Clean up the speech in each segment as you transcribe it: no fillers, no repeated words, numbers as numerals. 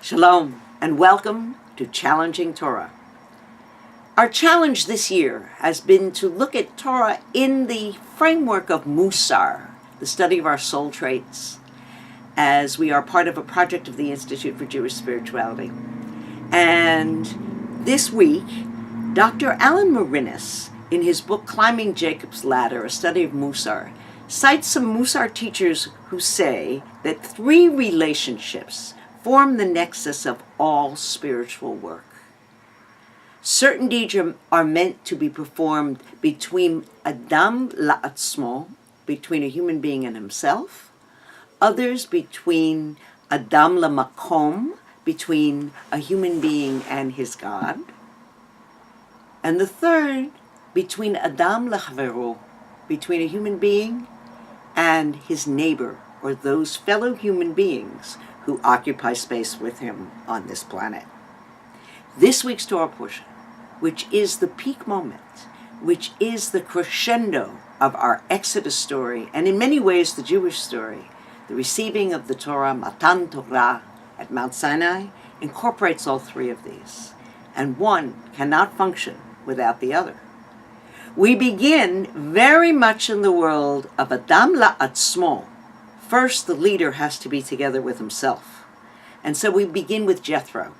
Shalom, and welcome to Challenging Torah. Our challenge this year has been to look at Torah in the framework of Musar, the study of our soul traits, as we are part of a project of the Institute for Jewish Spirituality. And this week, Dr. Alan Marinis, in his book Climbing Jacob's Ladder, a study of Musar, cites some Musar teachers who say that three relationships form the nexus of all spiritual work. Certain deeds are meant to be performed between Adam la'atzmo, between a human being and himself, others between Adam la'makom, between a human being and his God, and the third between Adam la'havero, between a human being and his neighbor, or those fellow human beings who occupy space with him on this planet. This week's Torah portion, which is the peak moment, which is the crescendo of our Exodus story, and in many ways the Jewish story, the receiving of the Torah, Matan Torah, at Mount Sinai, incorporates all three of these, and one cannot function without the other. We begin very much in the world of Adam la'atzmo. First, the leader has to be together with himself. And so we begin with Jethro.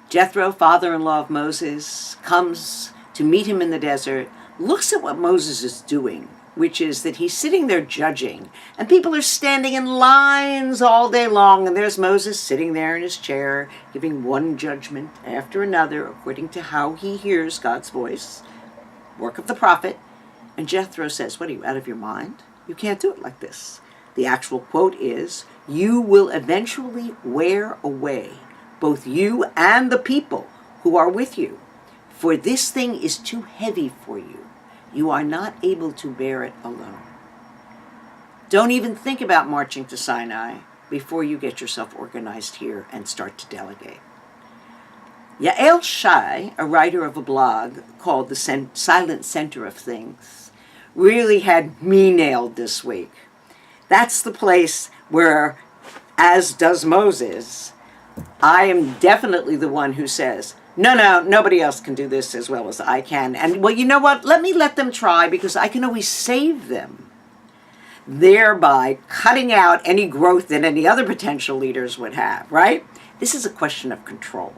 Jethro, father-in-law of Moses, comes to meet him in the desert, looks at what Moses is doing, which is that he's sitting there judging, and people are standing in lines all day long, and there's Moses sitting there in his chair, giving one judgment after another, according to how he hears God's voice, work of the prophet. And Jethro says, "What, are you out of your mind? You can't do it like this." The actual quote is, "You will eventually wear away, both you and the people who are with you, for this thing is too heavy for you. You are not able to bear it alone." Don't even think about marching to Sinai before you get yourself organized here and start to delegate. Yael Shai, a writer of a blog called The Silent Center of Things, really had me nailed this week. That's the place where, as does Moses, I am definitely the one who says, no, nobody else can do this as well as I can. And well, you know what? Let them try, because I can always save them, thereby cutting out any growth that any other potential leaders would have, right? This is a question of control.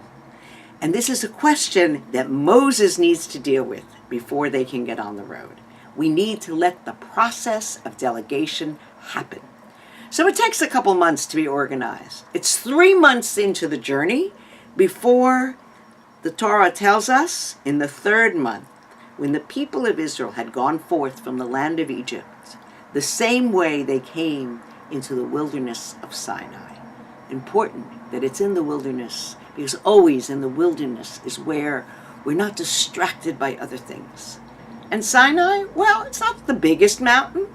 And this is a question that Moses needs to deal with before they can get on the road. We need to let the process of delegation happen. So it takes a couple months to be organized. It's 3 months into the journey before the Torah tells us in the third month, when the people of Israel had gone forth from the land of Egypt, the same way they came into the wilderness of Sinai. Important that it's in the wilderness, because always in the wilderness is where we're not distracted by other things. And Sinai, well, it's not the biggest mountain,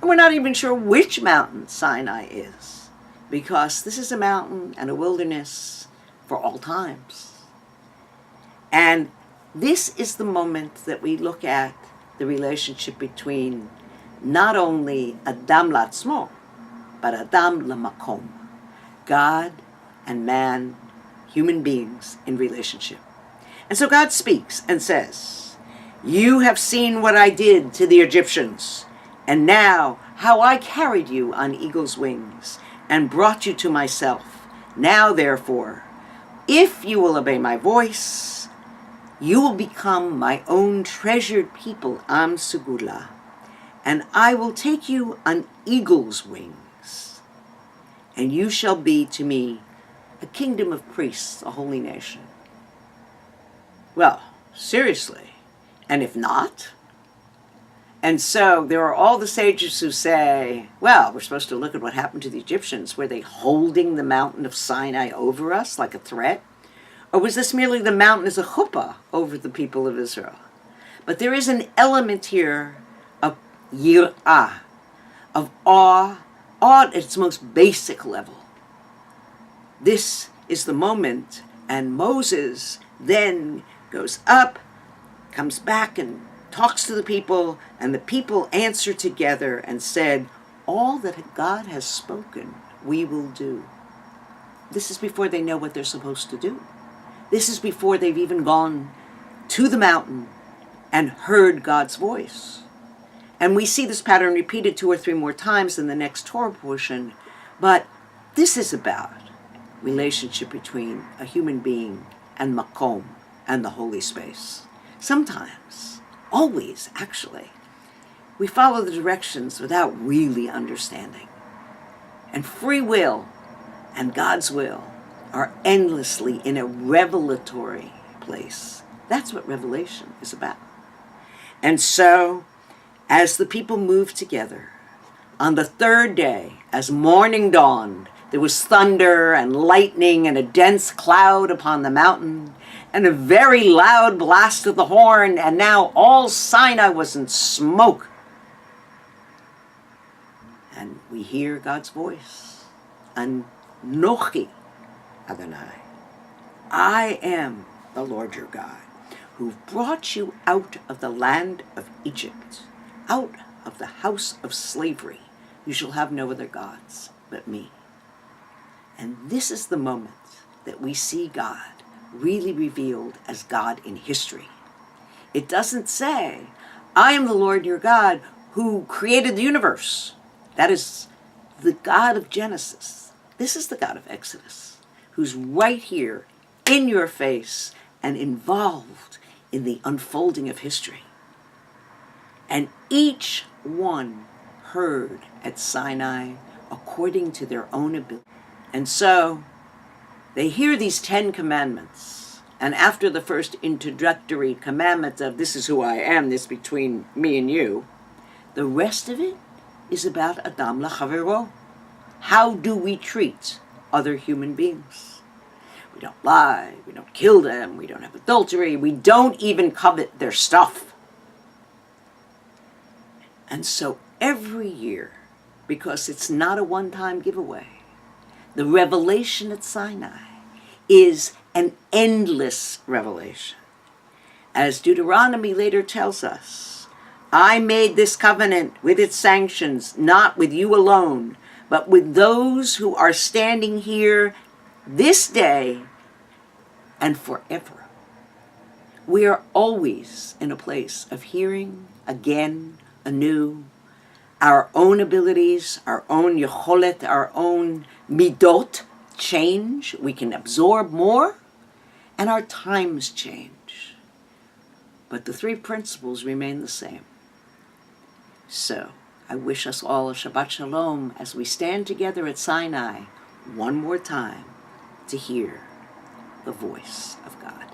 and we're not even sure which mountain Sinai is, because this is a mountain and a wilderness for all times. And this is the moment that we look at the relationship between not only Adam la'atzmo, but Adam la'makom, God and man, human beings in relationship. And so God speaks and says, "You have seen what I did to the Egyptians, and now how I carried you on eagle's wings and brought you to myself. Now, therefore, if you will obey my voice, you will become my own treasured people, Am Segula, and I will take you on eagle's wings, and you shall be to me a kingdom of priests, a holy nation." Well, seriously, and if not? And so there are all the sages who say, well, we're supposed to look at what happened to the Egyptians. Were they holding the mountain of Sinai over us like a threat? Or was this merely the mountain as a chuppah over the people of Israel? But there is an element here of yir'ah, of awe at its most basic level. This is the moment, and Moses then goes up, comes back and talks to the people, and the people answer together and said, "All that God has spoken, we will do." This is before they know what they're supposed to do. This is before they've even gone to the mountain and heard God's voice. And we see this pattern repeated 2 or 3 more times in the next Torah portion. But this is about relationship between a human being and Makom and the holy space. Sometimes, always actually, we follow the directions without really understanding. And free will and God's will are endlessly in a revelatory place. That's what revelation is about. And so, as the people moved together, on the 3rd day, as morning dawned, there was thunder and lightning and a dense cloud upon the mountain and a very loud blast of the horn, and now all Sinai was in smoke. And we hear God's voice. Anochi Adonai. I am the Lord your God, who brought you out of the land of Egypt, out of the house of slavery. You shall have no other gods but me. And this is the moment that we see God really revealed as God in history. It doesn't say, I am the Lord your God who created the universe. That is the God of Genesis. This is the God of Exodus, who's right here in your face and involved in the unfolding of history. And each one heard at Sinai according to their own ability. And so they hear these 10 commandments. And after the first introductory commandment of this is who I am, this between me and you, the rest of it is about Adam lachavero. How do we treat other human beings? We don't lie, we don't kill them, we don't have adultery, we don't even covet their stuff. And so every year, because it's not a one-time giveaway, the revelation at Sinai is an endless revelation. As Deuteronomy later tells us, I made this covenant with its sanctions, not with you alone, but with those who are standing here this day and forever. We are always in a place of hearing again, anew, our own abilities, our own yocholet, our own midot change. We can absorb more, and our times change. But the 3 principles remain the same. So, I wish us all a Shabbat Shalom as we stand together at Sinai one more time to hear the voice of God.